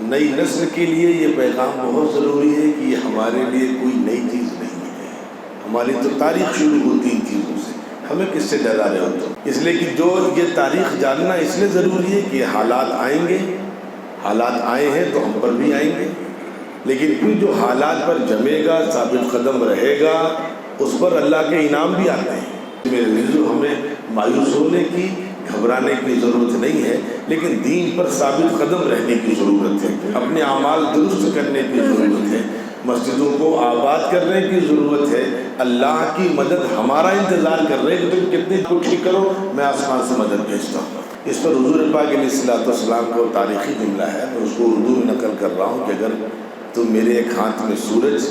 نئی نسل کے لیے یہ پیغام بہت ضروری ہے کہ یہ ہمارے لیے کوئی نئی چیز نہیں ہے. ہماری تو تاریخ شروع ہوتی ان چیزوں سے، ہمیں کس سے ڈرا رہے ہو؟ اس لیے کہ جو یہ تاریخ جاننا اس لیے ضروری ہے کہ حالات آئیں گے، حالات آئے ہیں تو ہم پر بھی آئیں گے، لیکن پھر جو حالات پر جمے گا، ثابت قدم رہے گا، اس پر اللہ کے انعام بھی آتے ہیں. میرے عزیزو، ہمیں مایوس ہونے کی، گھبرانے کی ضرورت نہیں ہے، لیکن دین پر ثابت قدم رہنے کی ضرورت ہے، اپنے اعمال درست کرنے کی ضرورت ہے، مسجدوں کو آباد کرنے کی ضرورت ہے. اللہ کی مدد ہمارا انتظار کر رہے ہیں کہ تم کتنی کوشش کرو، میں آسمان سے مدد بھیجتا ہوں. اس پر حضور پاک علیہ الصلوۃ والسلام کا تاریخی جملہ ہے، میں اس کو اردو میں نقل کر رہا ہوں کہ اگر تم میرے ایک ہاتھ میں سورج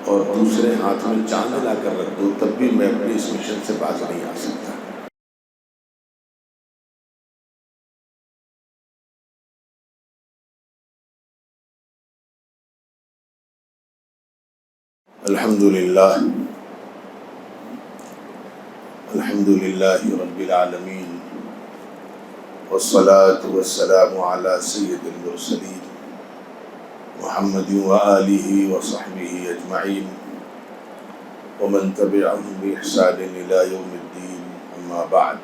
اور دوسرے ہاتھ میں چاند لا کر رکھ دو، تب بھی میں اپنی اس مشن سے باز نہیں آ سکتا. الحمدللہ رب العالمین، والصلاة والسلام علی سید المرسلین محمد وآلہ وصحبہ اجمعین ومن تبعهم بإحسان إلى يوم الدین. اما بعد،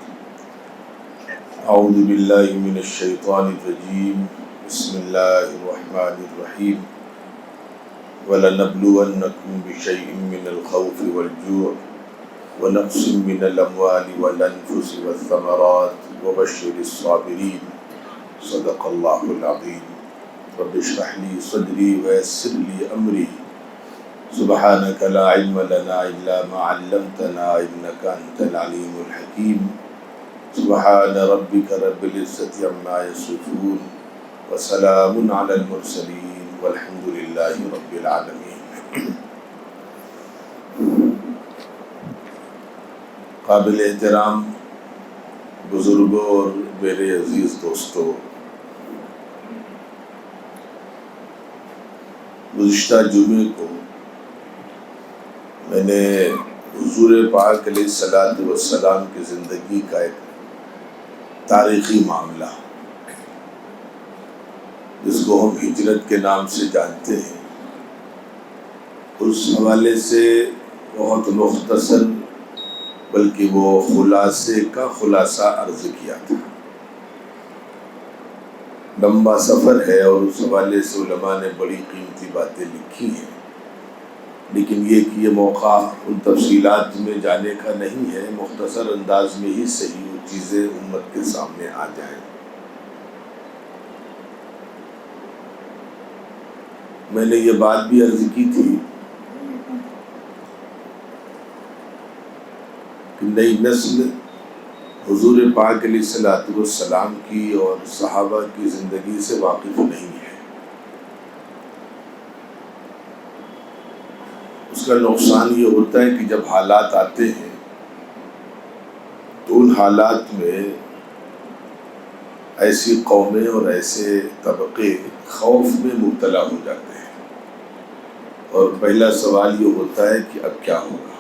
اعوذ باللہ من الشیطان الرجیم، بسم اللہ الرحمن الرحیم. وَلَنَبْلُوَنَّكُمْ بِشَيْءٍ مِّنَ الْخَوْفِ وَالْجُوعِ وَنَقْصٍ مِّنَ الْأَمْوَالِ وَالْأَنفُسِ وَالثَّمَرَاتِ وَبَشِّرِ الصَّابِرِينَ. صدق اللہ العظیم. رب اشرح لي صدری ويسر لي أمری. سبحانك لا علم لنا إلا ما علمتنا إنك أنت العليم الحكيم. سبحان ربك رب العزة عما يصفون وسلام على المرسلين والحمد للہ رب العالمین. قابل احترام بزرگوں اور میرے عزیز دوستوں، گزشتہ جمعے کو میں نے حضور پاک علیہ الصلوۃ والسلام کی زندگی کا ایک تاریخی معاملہ، جس کو ہم ہجرت کے نام سے جانتے ہیں، اس حوالے سے بہت مختصر بلکہ وہ خلاصے کا خلاصہ عرض کیا تھا. لمبا سفر ہے اور اس حوالے سے علماء نے بڑی قیمتی باتیں لکھی ہیں، لیکن یہ موقع ان تفصیلات میں جانے کا نہیں ہے. مختصر انداز میں ہی صحیح وہ چیزیں امت کے سامنے آ جائیں. میں نے یہ بات بھی عرض کی تھی کہ نئی نسل حضور پاک علیہ الصلوۃ والسلام کی اور صحابہ کی زندگی سے واقف نہیں ہے. اس کا نقصان یہ ہوتا ہے کہ جب حالات آتے ہیں تو ان حالات میں ایسی قومیں اور ایسے طبقے خوف میں مبتلا ہو جاتے ہیں، اور پہلا سوال یہ ہوتا ہے کہ اب کیا ہوگا.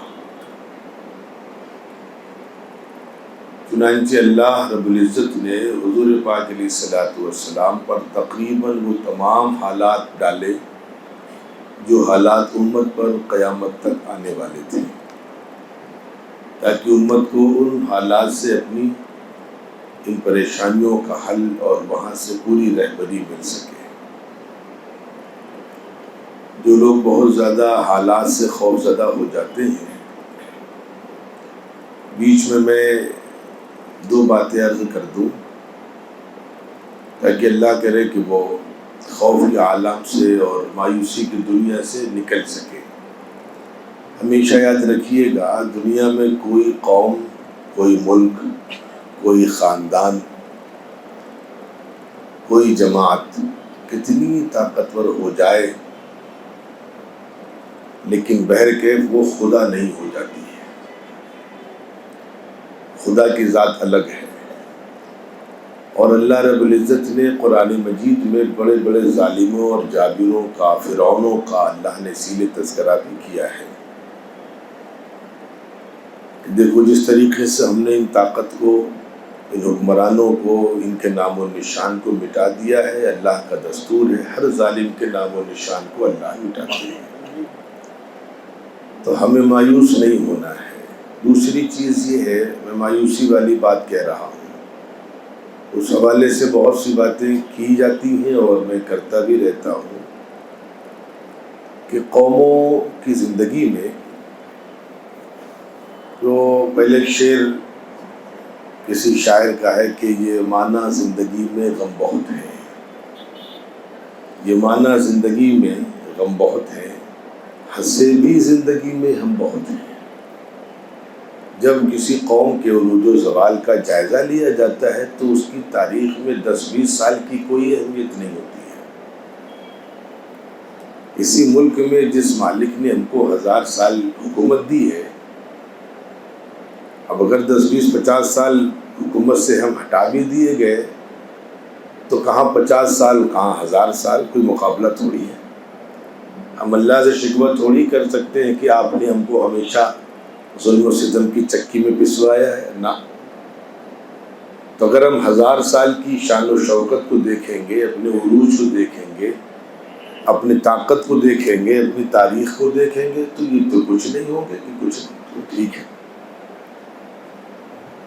چنانچہ اللہ رب العزت نے حضور پاک علیہ الصلوۃ والسلام پر تقریباً وہ تمام حالات ڈالے جو حالات امت پر قیامت تک آنے والے تھے، تاکہ امت کو ان حالات سے اپنی ان پریشانیوں کا حل اور وہاں سے پوری رہبری مل سکے. جو لوگ بہت زیادہ حالات سے خوف زدہ ہو جاتے ہیں، بیچ میں دو باتیں عرض کر دوں تاکہ اللہ کرے کہ وہ خوف کے عالم سے اور مایوسی کی دنیا سے نکل سکے. ہمیشہ یاد رکھیے گا، دنیا میں کوئی قوم، کوئی ملک، کوئی خاندان، کوئی جماعت کتنی طاقتور ہو جائے، لیکن بہرکیف وہ خدا نہیں ہو جاتی ہے. خدا کی ذات الگ ہے، اور اللہ رب العزت نے قرآن مجید میں بڑے بڑے ظالموں اور جابروں کا، فرعونوں کا اللہ نے سیلے تذکرہ بھی کیا ہے. دیکھو جس طریقے سے ہم نے ان طاقت کو ان حکمرانوں کو، ان کے نام و نشان کو مٹا دیا ہے۔ اللہ کا دستور ہے ہر ظالم کے نام و نشان کو اللہ مٹاتے ہیں، تو ہمیں مایوس نہیں ہونا ہے۔ دوسری چیز یہ ہے، میں مایوسی والی بات کہہ رہا ہوں، اس حوالے سے بہت سی باتیں کی جاتی ہیں اور میں کرتا بھی رہتا ہوں کہ قوموں کی زندگی میں تو پہلے ایک شعر کسی شاعر کا ہے کہ یہ معنی زندگی میں غم بہت ہے، یہ معنی زندگی میں غم بہت ہے، ہنسے بھی زندگی میں ہم بہت ہیں۔ جب کسی قوم کے عروج و زوال کا جائزہ لیا جاتا ہے تو اس کی تاریخ میں 10-20 سال کی کوئی اہمیت نہیں ہوتی ہے۔ اسی ملک میں جس مالک نے ہم کو 1000 سال حکومت دی ہے، اب اگر 10-20-50 سال حکومت سے ہم ہٹا بھی دیے گئے تو کہاں 50 سال کہاں 1000 سال، کوئی مقابلہ تھوڑی ہے۔ ہم اللہ سے شکوہ تھوڑی کر سکتے ہیں کہ آپ نے ہم کو ہمیشہ ظلم و ستم کی چکی میں پسوایا ہے، نہ۔ تو اگر ہم 1000 سال کی شان و شوکت کو دیکھیں گے، اپنے عروج کو دیکھیں گے، اپنی طاقت کو دیکھیں گے، اپنی تاریخ کو دیکھیں گے، تو یہ تو کچھ نہیں ہوں گے کہ کچھ نہیں، تو ٹھیک ہے۔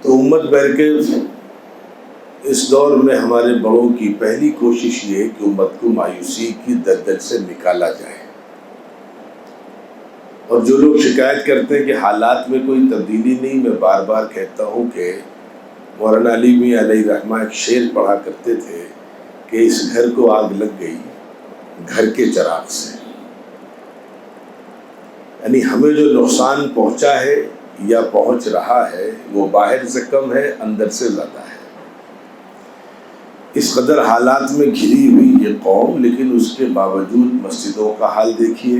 تو امت بہرکیف اس دور میں ہمارے بڑوں کی پہلی کوشش یہ ہے کہ امت کو مایوسی کی دلدل سے نکالا جائے۔ اور جو لوگ شکایت کرتے ہیں کہ حالات میں کوئی تبدیلی نہیں، میں بار بار کہتا ہوں کہ مولانا علی میاں علیہ رحمہ ایک شعر پڑھا کرتے تھے کہ اس گھر کو آگ لگ گئی گھر کے چراغ سے، یعنی ہمیں جو نقصان پہنچا ہے یا پہنچ رہا ہے وہ باہر سے کم ہے، اندر سے زیادہ ہے۔ اس قدر حالات میں گھری ہوئی یہ قوم، لیکن اس کے باوجود مسجدوں کا حال دیکھیے،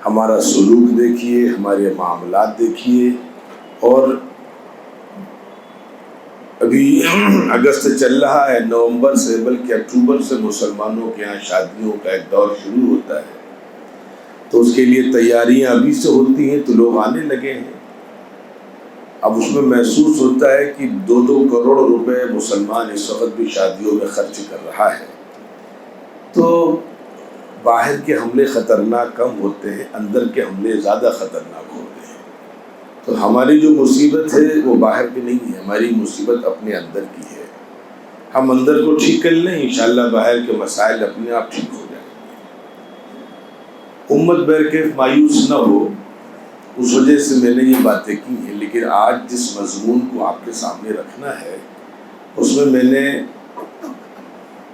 ہمارا سلوک دیکھیے، ہمارے معاملات دیکھیے، اور ابھی اگست چل رہا ہے، نومبر سے بلکہ اکتوبر سے مسلمانوں کے ہاں شادیوں کا ایک دور شروع ہوتا ہے، تو اس کے لیے تیاریاں ابھی سے ہوتی ہیں، تو لوگ آنے لگے ہیں۔ اب اس میں محسوس ہوتا ہے کہ 2-2 کروڑ روپے مسلمان اس وقت بھی شادیوں میں خرچ کر رہا ہے، تو باہر کے حملے خطرناک کم ہوتے ہیں، اندر کے حملے زیادہ خطرناک ہوتے ہیں۔ تو ہماری جو مصیبت ہے وہ باہر کی نہیں ہے، ہماری مصیبت اپنے اندر کی ہے۔ ہم اندر کو ٹھیک کر لیں، انشاءاللہ باہر کے مسائل اپنے آپ ٹھیک ہو جائیں گے۔ امت بہرکیف مایوس نہ ہو، اس وجہ سے میں نے یہ باتیں کی ہیں، لیکن آج جس مضمون کو آپ کے سامنے رکھنا ہے اس میں نے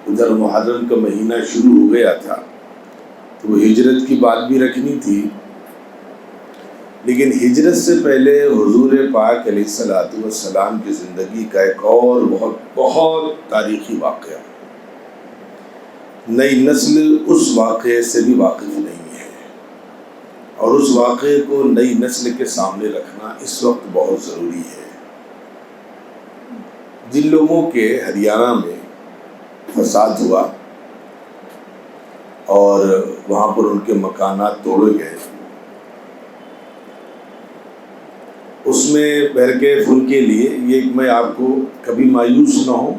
ادھر محرم کا مہینہ شروع ہو گیا تھا تو وہ ہجرت کی بات بھی رکھنی تھی، لیکن ہجرت سے پہلے حضور پاک علیہ الصلوۃ والسلام کی زندگی کا ایک اور بہت بہت تاریخی واقعہ، نئی نسل اس واقعے سے بھی واقف نہیں ہے، اور اس واقعے کو نئی نسل کے سامنے رکھنا اس وقت بہت ضروری ہے۔ جن لوگوں کے ہریانہ میں فساد ہوا اور وہاں پر ان کے مکانات توڑے گئے، اس میں بہرکیف ان کے لیے یہ میں آپ کو کبھی مایوس نہ ہو،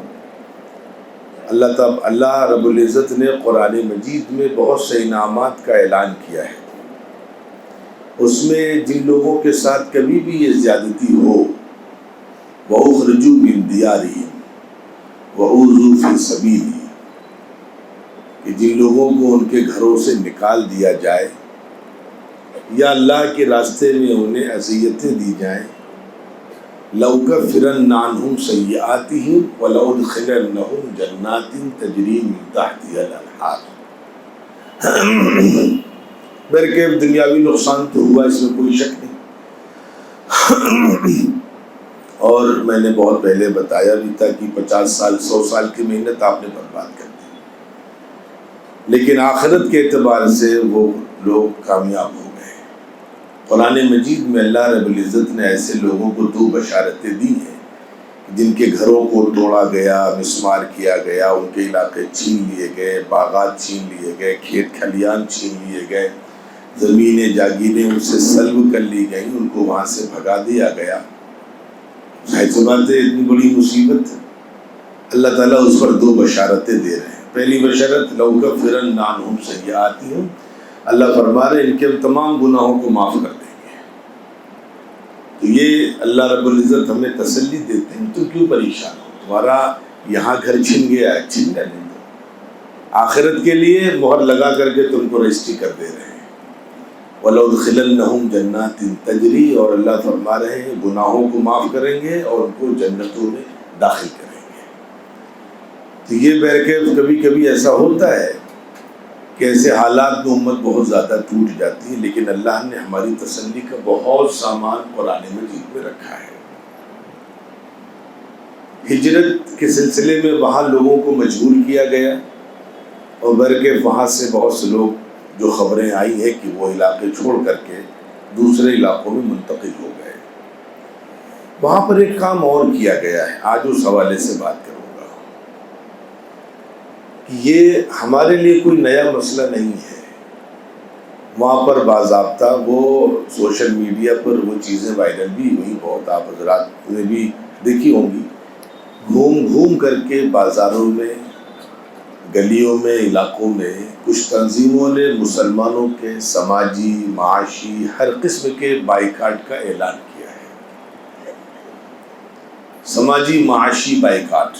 اللہ رب العزت نے قرآن مجید میں بہت سے انعامات کا اعلان کیا ہے، اس میں جن لوگوں کے ساتھ کبھی بھی یہ زیادتی ہو، وَأُخْرِجُوا مِن دِيَارِهِمْ وَأُوذُوا فِي سَبِيلِي، کہ جن لوگوں کو ان کے گھروں سے نکال دیا جائے یا اللہ کے راستے میں انہیں اذیتیں دی جائیں، لَأُكَفِّرَنَّ عَنْهُمْ سَيِّئَاتِهِمْ وَلَأُدْخِلَنَّهُمْ جَنَّاتٍ تَجْرِي مِن تَحْتِهَا الْأَنْهَارُ۔ بلکہ دنیاوی نقصان تو ہوا، اس میں کوئی شک نہیں، اور میں نے بہت پہلے بتایا بھی تھا کہ 50 سال 100 سال کی محنت آپ نے برباد کر دی، لیکن آخرت کے اعتبار سے وہ لوگ کامیاب ہو گئے۔ قرآن مجید میں اللہ رب العزت نے ایسے لوگوں کو 2 بشارتیں دی ہیں جن کے گھروں کو توڑا گیا، مسمار کیا گیا، ان کے علاقے چھین لیے گئے، باغات چھین لیے گئے، کھیت کھلیان چھین لیے گئے، زمینیں جاگیریں ان سے سلب کر لی گئیں، ان کو وہاں سے بھگا دیا گیا۔ ظاہر سی بات ہے اتنی بڑی مصیبت اللہ تعالیٰ اس پر دو بشارتیں دے رہے ہیں۔ پہلی بشارت لَأُكَفِّرَنَّ عَنْهُمْ سَيِّئَاتِهِمْ، اللہ فرما رہے ہیں ان کے تمام گناہوں کو معاف کر دیں گے۔ تو یہ اللہ رب العزت ہمیں تسلی دیتے ہیں، تو کیوں پریشان ہو؟ تمہارا یہاں گھر چھن گیا ہے، چھن جانے دو، آخرت کے لیے مہر لگا کر کے تم کو رجسٹری کر دے رہے ہیں۔ وَلَأُدْخِلَنَّهُمْ جَنَّاتٍ تَجْرِي، اور اللہ فرما رہے ہیں گناہوں کو معاف کریں گے اور ان کو جنتوں میں داخل کریں گے۔ تو یہ بہرکیف کبھی کبھی ایسا ہوتا ہے کہ ایسے حالات میں امت بہت زیادہ ٹوٹ جاتی ہے، لیکن اللہ نے ہماری تسلی کا بہت سامان قرآن مجید میں رکھا ہے۔ ہجرت کے سلسلے میں وہاں لوگوں کو مجبور کیا گیا، اور بہرکیف وہاں سے بہت سے لوگ جو خبریں آئی ہیں کہ وہ علاقے چھوڑ کر کے دوسرے علاقوں میں منتقل ہو گئے۔ وہاں پر ایک کام اور کیا گیا ہے، آج اس حوالے سے بات کروں گا کہ یہ ہمارے لیے کوئی نیا مسئلہ نہیں ہے۔ وہاں پر باضابطہ وہ سوشل میڈیا پر وہ چیزیں وائرل بھی ہوئی، بہت آپ حضرات نے بھی دیکھی ہوں گی، گھوم گھوم کر کے بازاروں میں، گلیوں میں، علاقوں میں کچھ تنظیموں نے مسلمانوں کے سماجی، معاشی، ہر قسم کے بائیکاٹ کا اعلان کیا ہے۔ سماجی معاشی بائیکاٹ،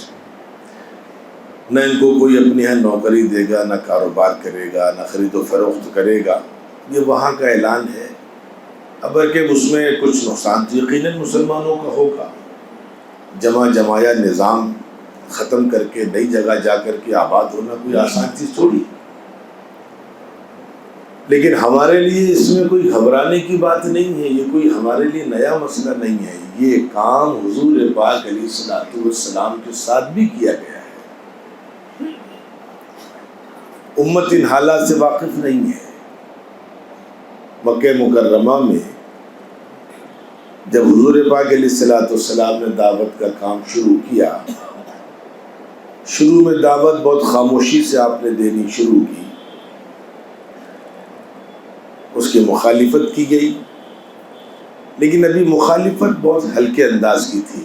نہ ان کو کوئی اپنے یہاں نوکری دے گا، نہ کاروبار کرے گا، نہ خرید و فروخت کرے گا، یہ وہاں کا اعلان ہے۔ اب کہ اس میں کچھ نقصان تو یقیناً مسلمانوں کا ہوگا، جمع جمایا نظام ختم کر کے نئی جگہ جا کر کے آباد ہونا کوئی آسان چیز تھوڑی، لیکن ہمارے لیے اس میں کوئی گھبرانے کی بات نہیں ہے، یہ کوئی ہمارے لیے نیا مسئلہ نہیں ہے۔ یہ کام حضور پاک علیہ الصلوۃ والسلام کے ساتھ بھی کیا گیا ہے، امت ان حالات سے واقف نہیں ہے۔ مکہ مکرمہ میں جب حضور پاک علیہ الصلوۃ والسلام نے دعوت کا کام شروع کیا، شروع میں دعوت بہت خاموشی سے آپ نے دینی شروع کی، اس کی مخالفت کی گئی، لیکن ابھی مخالفت بہت ہلکے انداز کی تھی۔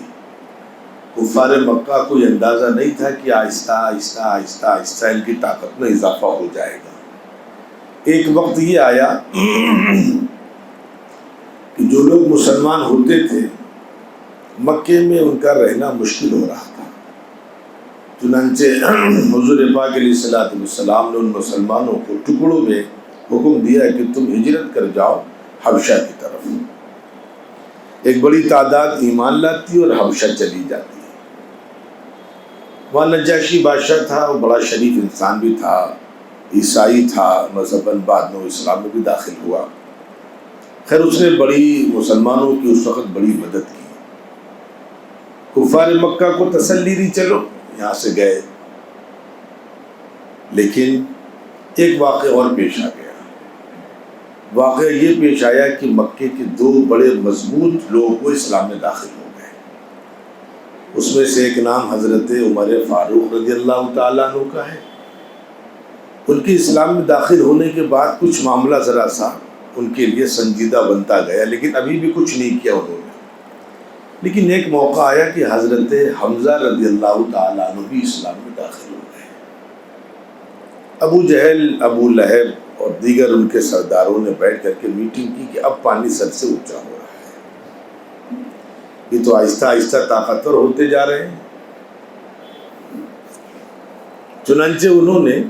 کفار مکہ کو یہ اندازہ نہیں تھا کہ آہستہ آہستہ آہستہ آہستہ ان کی طاقت میں اضافہ ہو جائے گا۔ ایک وقت یہ آیا کہ جو لوگ مسلمان ہوتے تھے مکے میں ان کا رہنا مشکل ہو رہا تھا، چنانچہ حضور پاک علیہ الصلوۃ والسلام نے ان مسلمانوں کو ٹکڑوں میں حکم دیا کہ تم ہجرت کر جاؤ حبشہ کی طرف۔ ایک بڑی تعداد ایمان لاتی اور حبشہ چلی جاتی۔ وہاں نجاشی بادشاہ تھا، وہ بڑا شریف انسان بھی تھا، عیسائی تھا، مذہباً بعد میں اسلام میں بھی داخل ہوا۔ خیر اس نے بڑی مسلمانوں کی اس وقت بڑی مدد کی۔ کفار مکہ کو تسلی دی، چلو یہاں سے گئے، لیکن ایک واقعہ اور پیش آ گیا۔ واقعہ یہ پیش آیا کہ مکے کے دو بڑے مضبوط لوگ وہ اسلام میں داخل ہو گئے۔ اس میں سے ایک نام حضرت عمر فاروق رضی اللہ تعالیٰ عنہ کا ہے۔ ان کے اسلام میں داخل ہونے کے بعد کچھ معاملہ ذرا سا ان کے لیے سنجیدہ بنتا گیا، لیکن ابھی بھی کچھ نہیں کیا انہوں نے۔ لیکن ایک موقع آیا کہ حضرت حمزہ رضی اللہ تعالیٰ عنہ بھی اسلام میں داخل ہو گئے۔ ابو جہل، ابو لہب اور دیگر ان کے سرداروں نے بیٹھ کر کے میٹنگ کی کہ اب پانی سر سے اونچا ہو رہا ہے، یہ تو آہستہ آہستہ طاقتور ہوتے جا رہے ہیں۔ چنانچہ انہوں نے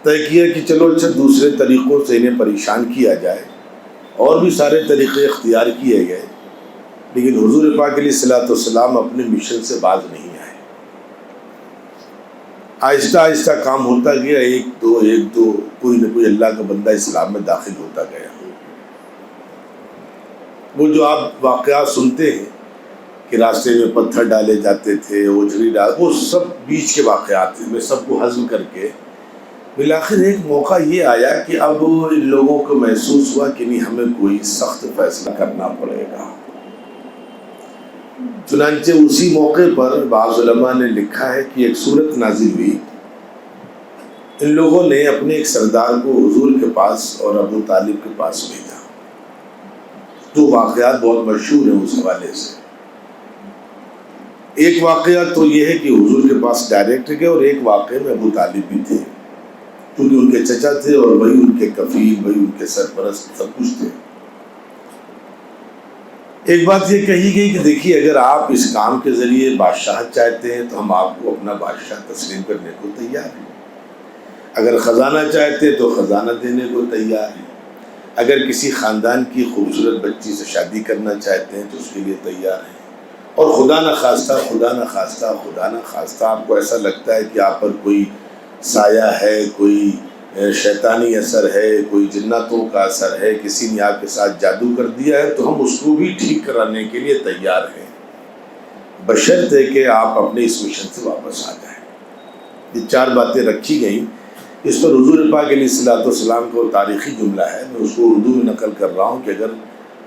طے کیا کہ چلو اچھا دوسرے طریقوں سے انہیں پریشان کیا جائے، اور بھی سارے طریقے اختیار کیے گئے، لیکن حضور پاک علیہ الصلوۃ والسلام اپنے مشن سے باز نہیں آئے۔ آہستہ آہستہ کام ہوتا گیا، ایک دو کوئی نہ کوئی اللہ کا بندہ اسلام میں داخل ہوتا گیا۔ وہ جو آپ واقعات سنتے ہیں کہ راستے میں پتھر ڈالے جاتے تھے، اوجھری وہ سب بیچ کے واقعات تھے، میں سب کو ہضم کر کے بالآخر ایک موقع یہ آیا کہ اب ان لوگوں کو محسوس ہوا کہ نہیں ہمیں کوئی سخت فیصلہ کرنا پڑے گا۔ چنانچہ اسی موقع پر بعض علماء نے لکھا ہے کہ ایک سورت نازل ہوئی، ان لوگوں نے اپنے ایک سردار کو حضور کے پاس اور ابو طالب کے پاس بھیجا۔ تو واقعات بہت مشہور ہیں اس حوالے سے۔ ایک واقعہ تو یہ ہے کہ حضور کے پاس ڈائریکٹ گئے، اور ایک واقعے میں ابو طالب بھی تھے، کیونکہ ان کے چچا تھے اور وہی ان کے کفیل، وہی ان کے سرپرست، سب کچھ تھے۔ ایک بات یہ کہی گئی کہ دیکھیے اگر آپ اس کام کے ذریعے بادشاہت چاہتے ہیں تو ہم آپ کو اپنا بادشاہ تسلیم کرنے کو تیار ہیں، اگر خزانہ چاہتے ہیں تو خزانہ دینے کو تیار ہیں، اگر کسی خاندان کی خوبصورت بچی سے شادی کرنا چاہتے ہیں تو اس کے لیے تیار ہیں، اور خدا نہ خواستہ آپ کو ایسا لگتا ہے کہ آپ پر کوئی سایہ ہے، کوئی شیطانی اثر ہے، کوئی جناتوں کا اثر ہے، کسی نے آپ کے ساتھ جادو کر دیا ہے، تو ہم اس کو بھی ٹھیک کرانے کے لیے تیار ہیں، بشرطے کہ آپ اپنے اس مشن سے واپس آ جائیں۔ یہ 4 باتیں رکھی گئیں۔ اس پر حضور پاک علیہ الصلوۃ والسلام کو تاریخی جملہ ہے، میں اس کو اردو میں نقل کر رہا ہوں کہ اگر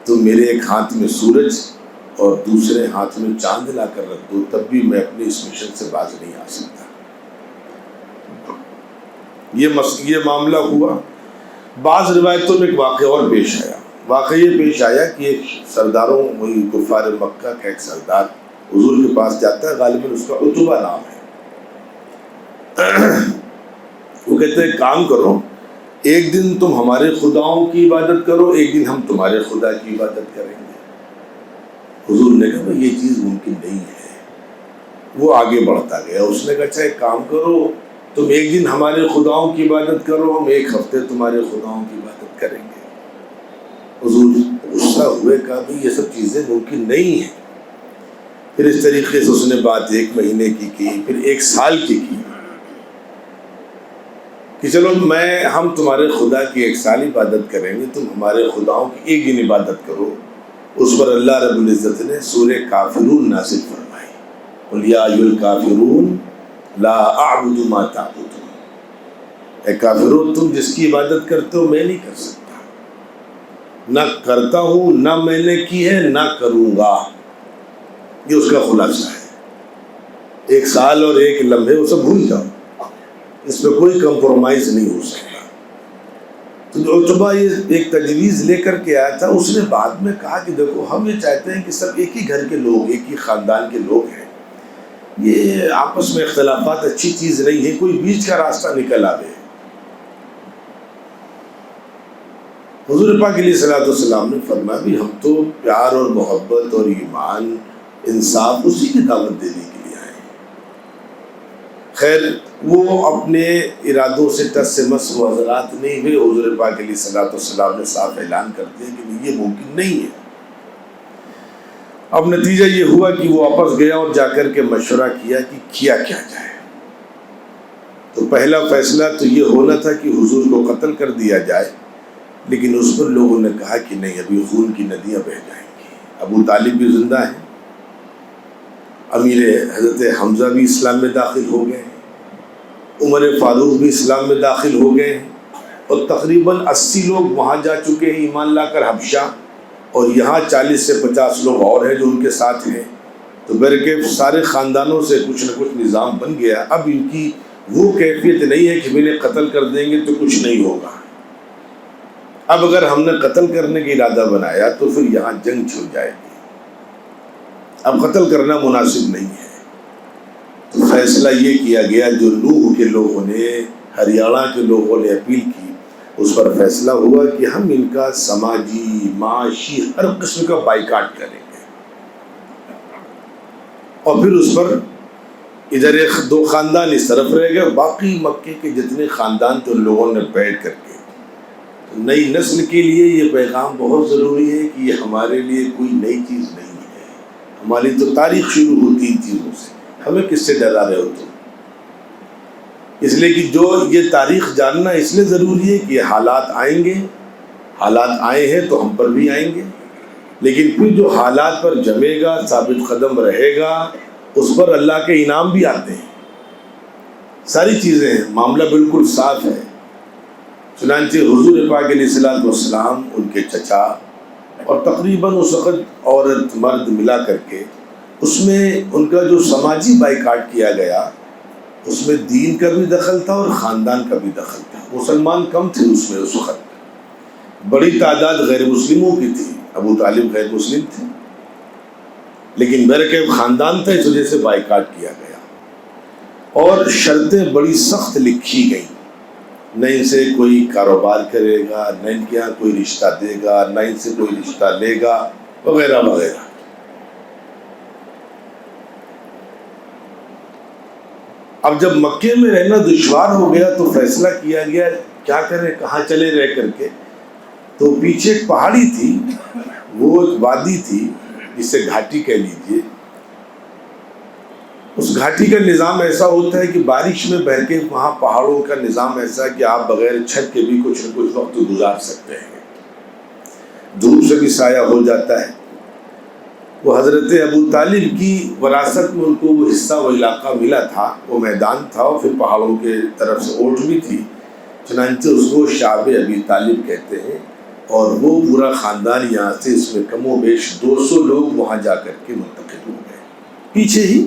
تم میرے ایک ہاتھ میں سورج اور دوسرے ہاتھ میں چاند لا کر رکھ دو تب بھی میں اپنے اس مشن سے باز نہیں آ سکتا۔ یہ معاملہ ہوا۔ بعض روایتوں میں ایک واقعہ اور پیش آیا۔ واقعہ یہ پیش آیا کہ ایک سرداروں وہی کفار مکہ کا ایک سردار حضور کے پاس جاتا ہے، غالباً اس کا عتبہ نام ہے۔ وہ کہتے ہیں کام کرو، ایک دن تم ہمارے خداؤں کی عبادت کرو، ایک دن ہم تمہارے خدا کی عبادت کریں گے۔ حضور نے کہا یہ چیز ممکن نہیں ہے۔ وہ آگے بڑھتا گیا، اس نے کہا اچھا ایک کام کرو، تم ایک دن ہمارے خداؤں کی عبادت کرو، ہم ایک ہفتے تمہارے خداؤں کی عبادت کریں گے۔ حضور غصہ ہوئے، کہا بھئی یہ سب چیزیں ممکن نہیں ہیں۔ پھر اس طریقے سے اس نے بات 1 مہینے کی، پھر 1 سال کی کہ چلو ہم تمہارے خدا کی 1 سال عبادت کریں گے، تم ہمارے خداؤں کی 1 دن عبادت کرو۔ اس پر اللہ رب العزت نے سورہ کافرون نازل فرمائی، قل یا ایھا الکافرون لا اعبد ما تعبدون، اے کافرون تم جس کی عبادت کرتے ہو میں نہیں کر سکتا، نہ کرتا ہوں، نہ میں نے کی ہے، نہ کروں گا۔ یہ اس کا خلاصہ ہے۔ 1 سال اور 1 لمحے وہ سب بھول جاؤ، اس پہ کوئی کمپرومائز نہیں ہو سکتا۔ تو عتبہ یہ ایک تجویز لے کر کے آیا تھا، اس نے بعد میں کہا کہ دیکھو ہم یہ چاہتے ہیں کہ سب ایک ہی گھر کے لوگ، ایک ہی خاندان کے لوگ ہیں، یہ آپس میں اختلافات اچھی چیز نہیں ہے، کوئی بیچ کا راستہ نکل آوے۔ حضور پاک علیہ الصلوۃ والسلام نے فرمایا بھی ہم تو پیار اور محبت اور ایمان انصاف اسی کی دعوت دینے کے لیے آئے ہیں۔ خیر وہ اپنے ارادوں سے ٹس سے مس وہ حضرات نہیں ہوئے، حضور پاک علیہ الصلوۃ والسلام نے صاف اعلان کر دیا کہ یہ ممکن نہیں ہے۔ اب نتیجہ یہ ہوا کہ وہ واپس گیا اور جا کر کے مشورہ کیا کہ کیا جائے۔ تو پہلا فیصلہ تو یہ ہونا تھا کہ حضور کو قتل کر دیا جائے، لیکن اس پر لوگوں نے کہا کہ نہیں، ابھی خون کی ندیاں بہہ جائیں گی۔ ابو طالب بھی زندہ ہیں، امیر حضرت حمزہ بھی اسلام میں داخل ہو گئے ہیں، عمر فاروق بھی اسلام میں داخل ہو گئے ہیں، اور تقریباً 80 لوگ وہاں جا چکے ہیں ایمان لا کر حبشہ، اور یہاں 40 سے 50 لوگ اور ہیں جو ان کے ساتھ ہیں۔ تو برکہ سارے خاندانوں سے کچھ نہ کچھ نظام بن گیا۔ اب ان کی وہ کیفیت نہیں ہے کہ انہیں قتل کر دیں گے تو کچھ نہیں ہوگا۔ اب اگر ہم نے قتل کرنے کا ارادہ بنایا تو پھر یہاں جنگ چھڑ جائے گی، اب قتل کرنا مناسب نہیں ہے۔ تو فیصلہ یہ کیا گیا، جو نوح کے لوگوں نے، ہریانہ کے لوگوں نے اپیل کی، اس پر فیصلہ ہوا کہ ہم ان کا سماجی، معاشی، ہر قسم کا بائیکاٹ کریں گے۔ اور پھر اس پر ادھر 1-2 خاندان اس طرف رہ گئے، باقی مکے کے جتنے خاندان تھے ان لوگوں نے بیٹھ کر کے۔ نئی نسل کے لیے یہ پیغام بہت ضروری ہے کہ یہ ہمارے لیے کوئی نئی چیز نہیں ہے، ہماری تو تاریخ شروع ہوتی ان چیزوں سے، ہمیں کس سے ڈرا رہے ہو تم؟ اس لیے کہ جو یہ تاریخ جاننا اس لیے ضروری ہے کہ یہ حالات آئیں گے، حالات آئے ہیں تو ہم پر بھی آئیں گے، لیکن پھر جو حالات پر جمے گا، ثابت قدم رہے گا، اس پر اللہ کے انعام بھی آتے ہیں۔ ساری چیزیں ہیں، معاملہ بالکل صاف ہے۔ چنانچہ حضور پاک علیہ الصلوۃ والسلام، ان کے چچا اور تقریباً اس وقت عورت مرد ملا کر کے، اس میں ان کا جو سماجی بائیکاٹ کیا گیا، اس میں دین کا بھی دخل تھا اور خاندان کا بھی دخل تھا۔ مسلمان کم تھے اس میں، اس وقت بڑی تعداد غیر مسلموں کی تھی۔ ابو طالب غیر مسلم تھے، لیکن برکے خاندان تھا، اس وجہ سے بائیکاٹ کیا گیا اور شرطیں بڑی سخت لکھی گئیں، نہ ان سے کوئی کاروبار کرے گا، نہ ان کے یہاں کوئی رشتہ دے گا، نہ ان سے کوئی رشتہ لے گا، وغیرہ وغیرہ۔ اب جب مکے میں رہنا دشوار ہو گیا تو فیصلہ کیا گیا کیا کریں، کہاں چلے رہ کر کے۔ تو پیچھے ایک پہاڑی تھی، وہ ایک وادی تھی جسے گھاٹی کہہ لیجیے۔ اس گھاٹی کا نظام ایسا ہوتا ہے کہ بارش میں بہہ کے وہاں پہاڑوں کا نظام ایسا ہے کہ آپ بغیر چھت کے بھی کچھ نہ کچھ وقت گزار سکتے ہیں، دھوپ سے بھی سایہ ہو جاتا ہے۔ وہ حضرت ابو طالب کی وراثت میں ان کو وہ حصہ، وہ علاقہ ملا تھا، وہ میدان تھا اور پھر پہاڑوں کے طرف سے اوٹ بھی تھی، چنانچہ اس کو شعب ابی طالب کہتے ہیں۔ اور وہ پورا خاندان یہاں سے، اس میں کم و بیش 200 لوگ وہاں جا کر کے منتقل ہو گئے پیچھے ہی۔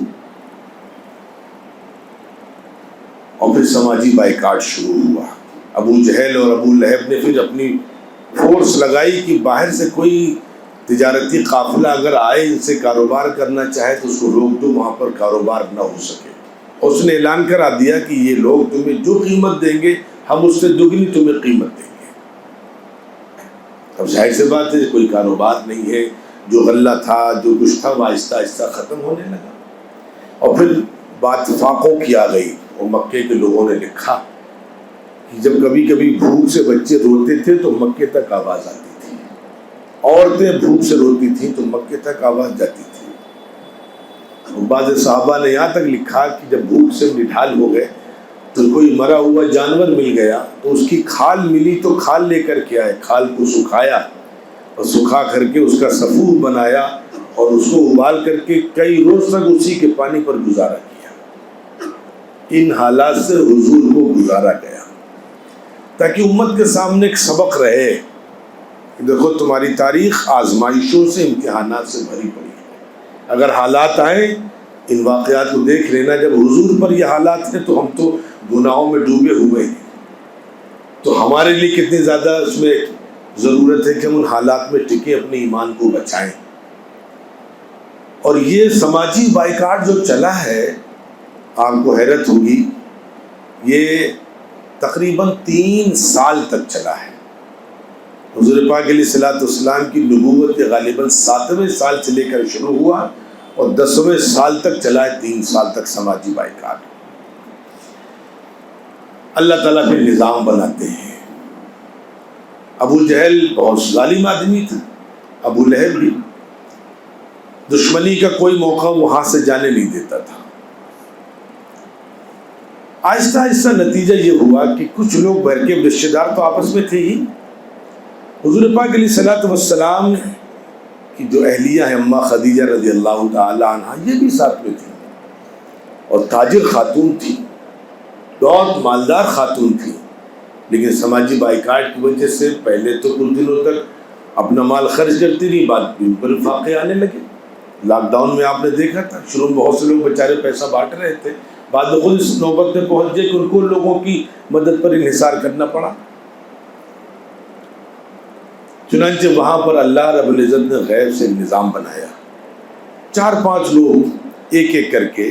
اور پھر سماجی بائیکاٹ شروع ہوا۔ ابو جہل اور ابو لہب نے پھر اپنی فورس لگائی کہ باہر سے کوئی تجارتی قافلہ اگر آئے، ان سے کاروبار کرنا چاہے تو اس کو روک دو، وہاں پر کاروبار نہ ہو سکے۔ اور اس نے اعلان کرا دیا کہ یہ لوگ تمہیں جو قیمت دیں گے ہم اس سے دگنی تمہیں قیمت دیں گے۔ اب ظاہر سی بات ہے کوئی کاروبار نہیں ہے، جو غلہ تھا جو کچھ تھا وہ آہستہ آہستہ ختم ہونے لگا۔ اور پھر بات فاقوں کی آ گئی، اور مکے کے لوگوں نے لکھا کہ جب کبھی کبھی بھوک سے بچے روتے تھے تو مکے تک آواز آتی تھی، عورتیں بھوک سے روتی تھیں تو مکے تک آواز جاتی تھی۔ بعض صحابہ نے یہاں تک لکھا کہ جب بھوک سے نڈھال ہو گئے تو کوئی مرا ہوا جانور مل گیا تو اس کی کھال ملی تو کھال لے کر کے آئے، کھال کو سکھایا اور سکھا کر کے اس کا سفور بنایا اور اس کو ابال کر کے کئی روز تک اسی کے پانی پر گزارا کیا۔ ان حالات سے حضور کو گزارا گیا تاکہ امت کے سامنے ایک سبق رہے کہ دیکھو تمہاری تاریخ آزمائشوں سے، امتحانات سے بھری پڑی ہے۔ اگر حالات آئیں ان واقعات کو دیکھ لینا، جب حضور پر یہ حالات ہیں تو ہم تو گناہوں میں ڈوبے ہوئے ہیں، تو ہمارے لیے کتنی زیادہ اس میں ضرورت ہے کہ ہم ان حالات میں ٹکے، اپنے ایمان کو بچائیں۔ اور یہ سماجی بائیکاٹ جو چلا ہے، آپ کو حیرت ہوگی، یہ تقریباً 3 سال تک چلا ہے۔ حضور پاک علیہ الصلوۃ والسلام کی نبوت غالباً 7ویں سال سے لے کر شروع ہوا اور 10ویں سال تک چلا ہے، 3 سال تک سماجی بائیکاٹ۔ اللہ تعالیٰ پھر نظام بناتے ہیں۔ ابو جہل بہت ظالم آدمی تھا، ابو لہب بھی، دشمنی کا کوئی موقع وہاں سے جانے نہیں دیتا تھا۔ آہستہ آہستہ نتیجہ یہ ہوا کہ کچھ لوگ بھر کے رشتے دار تو آپس میں تھے ہی، حضور پاک علیہ الصلوۃ والسلام کی جو اہلیہ ہے اماں خدیجہ رضی اللہ تعالی عنہ، یہ بھی ساتھ میں تھی اور تاجر خاتون تھی، بہت مالدار خاتون تھی، لیکن سماجی بائیکاٹ کی وجہ سے پہلے تو کچھ دنوں تک اپنا مال خرچ کرتی رہی، بعد بھی پر فاقے آنے لگے۔ لاک ڈاؤن میں آپ نے دیکھا تھا، شروع میں بہت سے لوگ بیچارے پیسہ بانٹ رہے تھے، بعد میں خود اس نوبت میں پہنچ گئے کہ ان کو لوگوں کی مدد پر انحصار کرنا پڑا۔ چنانچہ وہاں پر اللہ رب العزت نے غیب سے نظام بنایا، 4-5 لوگ ایک ایک کر کے،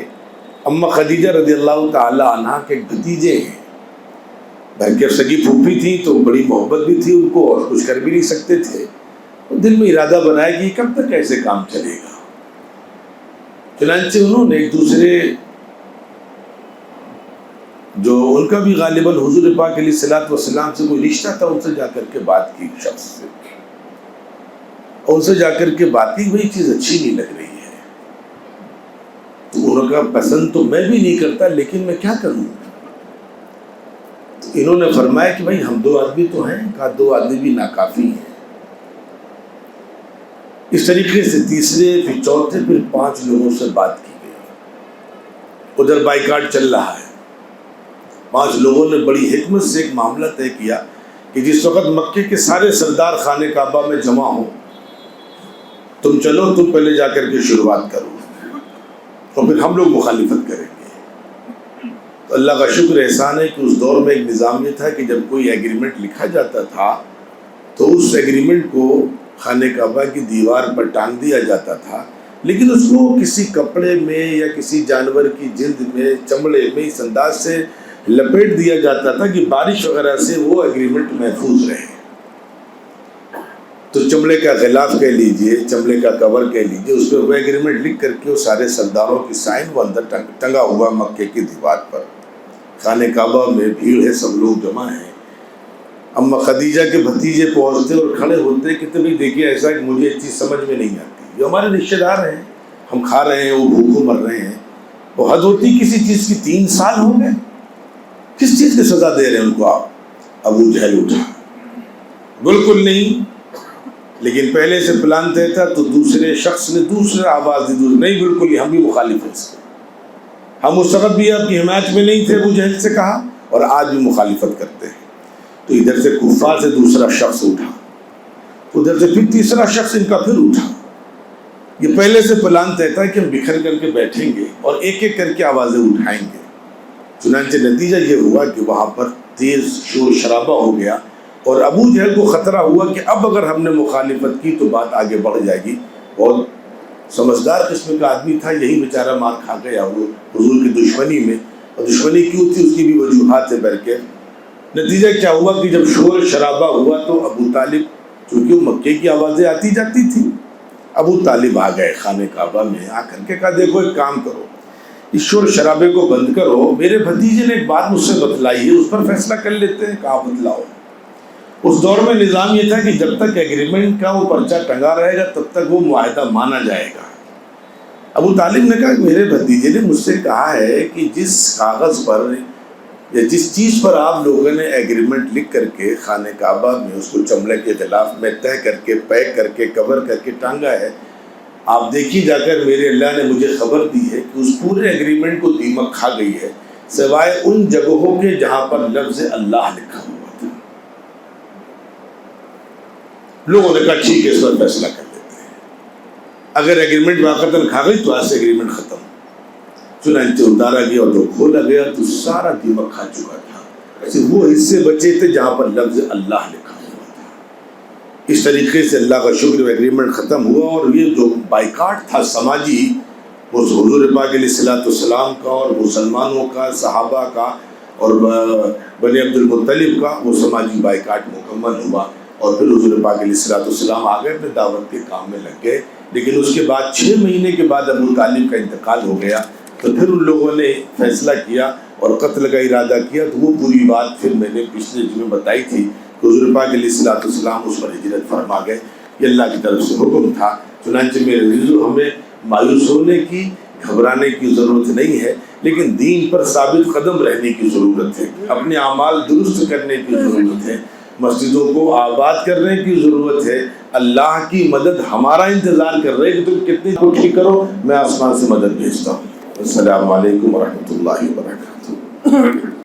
اماں خدیجہ رضی اللہ تعالی عنہ کے بھتیجے ہیں، بھائی کے سگی پھوپھی تھی تو بڑی محبت بھی تھی ان کو اور کچھ کر بھی نہیں سکتے تھے، تو دل میں ارادہ بنایا کہ کب تک ایسے کام چلے گا۔ چنانچہ انہوں نے ایک دوسرے، جو ان کا بھی غالباً حضور پاک علیہ الصلوۃ والسلام سے کوئی رشتہ تھا، ان سے جا کر کے بات کی، شخص سے، اور ان سے جا کر کے بات کی، وہی چیز اچھی نہیں لگ رہی ہے، تو انہوں نے کہا پسند تو میں بھی نہیں کرتا لیکن میں کیا کروں۔ تو انہوں نے فرمایا کہ بھائی ہم 2 آدمی تو ہیں، کہا 2 آدمی بھی ناکافی ہیں۔ اس طریقے سے تیسرے، پھر چوتھے، پھر 5 لوگوں سے بات کی گئی۔ ادھر بائیکاٹ چل رہا ہے، 5 لوگوں نے بڑی حکمت سے ایک معاملہ طے کیا کہ جس وقت مکے کے سارے سردار خانہ کعبہ میں جمع ہوں، تم چلو، تم پہلے جا کر کے شروعات کرو اور پھر ہم لوگ مخالفت کریں گے۔ تو اللہ کا شکر احسان ہے کہ اس دور میں ایک نظام یہ تھا کہ جب کوئی ایگریمنٹ لکھا جاتا تھا تو اس ایگریمنٹ کو خانہ کعبہ کی دیوار پر ٹانگ دیا جاتا تھا لیکن اس کو کسی کپڑے میں یا کسی جانور کی جلد میں چمڑے میں اس انداز سے لپیٹ دیا جاتا تھا کہ بارش وغیرہ سے وہ ایگریمنٹ محفوظ رہے. تو چمڑے کا غلاف کہہ لیجئے، چمڑے کا کور کہہ لیجئے، اس پہ وہ ایگریمنٹ لکھ کر کے وہ سارے سرداروں کی سائن وہ اندر ٹنگا ہوا مکے کی دیوار پر. خانہ کعبہ میں بھیڑ ہے، سب لوگ جمع ہیں. اما خدیجہ کے بھتیجے پہنچتے اور کھڑے ہوتے کہ تبھی دیکھیے ایسا کہ مجھے ایک چیز سمجھ میں نہیں آتی، جو ہمارے رشتے دار ہیں، ہم کھا رہے ہیں، وہ بھوکوں مر رہے ہیں، وہ حد ہوتی کسی چیز کی. 3 سال ہو گئے، کس چیز کی سزا دے رہے ہیں ان کو آپ؟ ابو جہل اٹھا، بالکل نہیں. لیکن پہلے سے پلان طے تھا تو دوسرے شخص نے دوسرا آواز دی، نہیں بالکل ہم بھی مخالف ہیں اس کے، ہم اس وقت بھی آپ کی حمایت میں نہیں تھے، ابو جہل سے کہا، اور آج بھی مخالفت کرتے ہیں. تو ادھر سے کفار سے دوسرا شخص اٹھا، ادھر سے پھر تیسرا شخص ان کا پھر اٹھا. یہ پہلے سے پلان طے تھا کہ ہم بکھر کر کے بیٹھیں گے اور ایک ایک کر کے آوازیں اٹھائیں گے. چنانچہ نتیجہ یہ ہوا کہ وہاں پر تیز شور شرابہ ہو گیا اور ابو جہل کو خطرہ ہوا کہ اب اگر ہم نے مخالفت کی تو بات آگے بڑھ جائے گی. بہت سمجھدار قسم کا آدمی تھا، یہی بیچارہ مار کھا گیا وہ حضور کی دشمنی میں. اور دشمنی کیوں تھی اس کی بھی وجوہات ہے بہر کے. نتیجہ کیا ہوا کہ جب شور شرابہ ہوا تو ابو طالب، چونکہ وہ مکے کی آوازیں آتی جاتی تھی، ابو طالب آ گئے خانہ کعبہ میں. آ کر کے کہا دیکھو ایک کام کرو، اس شور شرابے کو بند کرو، میرے بھتیجے نے ایک بات مجھ سے بتلائی ہے، اس پر فیصلہ کر لیتے ہیں. کہا بتلاؤ. اس دور میں نظام یہ تھا کہ جب تک ایگریمنٹ کا وہ پرچہ ٹنگا رہے گا تب تک وہ معاہدہ مانا جائے گا. ابو طالب نے کہا کہ میرے بھتیجے نے مجھ سے کہا ہے کہ جس کاغذ پر یا جس چیز پر آپ لوگوں نے ایگریمنٹ لکھ کر کے خانہ کعبہ میں اس کو چمڑے کے غلاف میں طے کر کے پیک کر کے کور کر کے ٹانگا ہے، آپ دیکھیے جا کر میرے اللہ نے مجھے خبر دی ہے کہ اس پورے ایگریمنٹ کو دیمک کھا گئی ہے سوائے ان جگہوں کے جہاں پر لفظ اللہ لکھا ہوا تھا. لوگوں نے کہا ٹھیک ہے اس پر فیصلہ کر لیتے ہیں، اگر ایگریمنٹ واقعتاً کھا گئی تو آج سے ایگریمنٹ ختم. چنانچہ اتارا گیا اور جو کھولا گیا تو سارا دیمک کھا چکا تھا، ایسے وہ حصے بچے تھے جہاں پر لفظ اللہ لکھا ہوا تھا. اس طریقے سے اللہ کا شکر ایگریمنٹ ختم ہوا. اور یہ جو بائیکاٹ تھا سماجی، وہ حضور پاک علیہ الصلوۃ والسلام کا اور مسلمانوں کا، صحابہ کا اور بنی عبد المطلب کا، وہ سماجی بائیکاٹ مکمل ہوا. اور پھر حضور پاک علیہ الصلوۃ والسلام آ گئے، اپنے دعوت کے کام میں لگ گئے. لیکن اس کے بعد 6 مہینے کے بعد ابو طالب کا انتقال ہو گیا. تو پھر ان لوگوں نے فیصلہ کیا اور قتل کا ارادہ کیا. تو وہ پوری بات پھر میں نے پچھلے جمعے بتائی تھی کہ حضور پاک علیہ الصلوۃ والسلام اس پر ہجرت فرما گئے. یہ اللہ کی طرف سے حکم تھا. چنانچہ میرے عزیزو، ہمیں مایوس ہونے کی، گھبرانے کی ضرورت نہیں ہے، لیکن دین پر ثابت قدم رہنے کی ضرورت ہے، اپنے اعمال درست کرنے کی ضرورت ہے، مسجدوں کو آباد کرنے کی ضرورت ہے. اللہ کی مدد ہمارا انتظار کر رہے کہ تم کتنی کوشش کرو، میں آسمان سے مدد بھیجتا ہوں. السلام علیکم ورحمۃ اللہ وبرکاتہ.